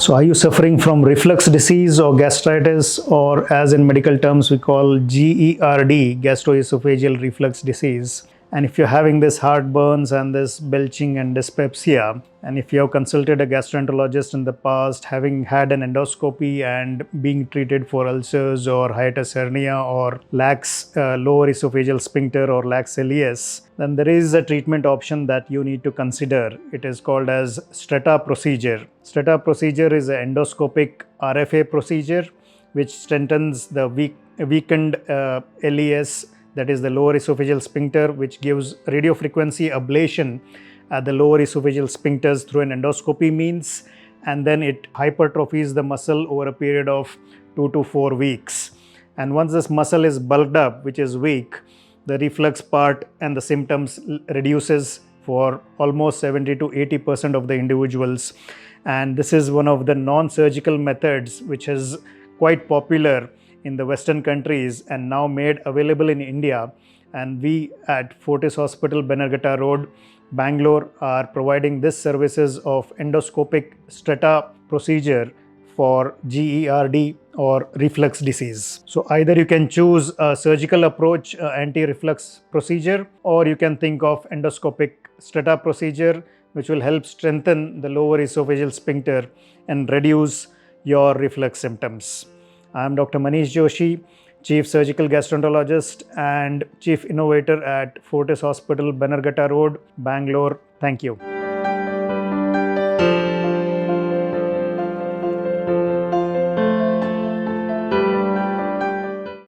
So are you suffering from reflux disease or gastritis, or as in medical terms we call GERD, gastroesophageal reflux disease? And if you're having this heartburns and this belching and dyspepsia, and if you have consulted a gastroenterologist in the past, having had an endoscopy and being treated for ulcers or hiatus hernia or lax lower esophageal sphincter or lax ileus, then there is a treatment option that you need to consider. It is called as Strata procedure. Strata procedure is an endoscopic RFA procedure which strengthens the weakened LES, that is the lower esophageal sphincter, which gives radiofrequency ablation at the lower esophageal sphincters through an endoscopy means, and then it hypertrophies the muscle over a period of 2 to 4 weeks. And once this muscle is bulked up, which is weak, the reflux part and the symptoms reduces for almost 70 to 80% of the individuals. And this is one of the non-surgical methods which is quite popular in the Western countries and now made available in India. And we at Fortis Hospital, Bannerghatta Road, Bangalore, are providing this services of endoscopic strata procedure for GERD or reflux disease. So either you can choose a surgical approach, anti-reflux procedure, or you can think of endoscopic strata procedure, which will help strengthen the lower esophageal sphincter and reduce your reflux symptoms. I am Dr. Manish Joshi, Chief Surgical Gastroenterologist and Chief Innovator at Fortis Hospital, Bannerghatta Road, Bangalore. Thank you.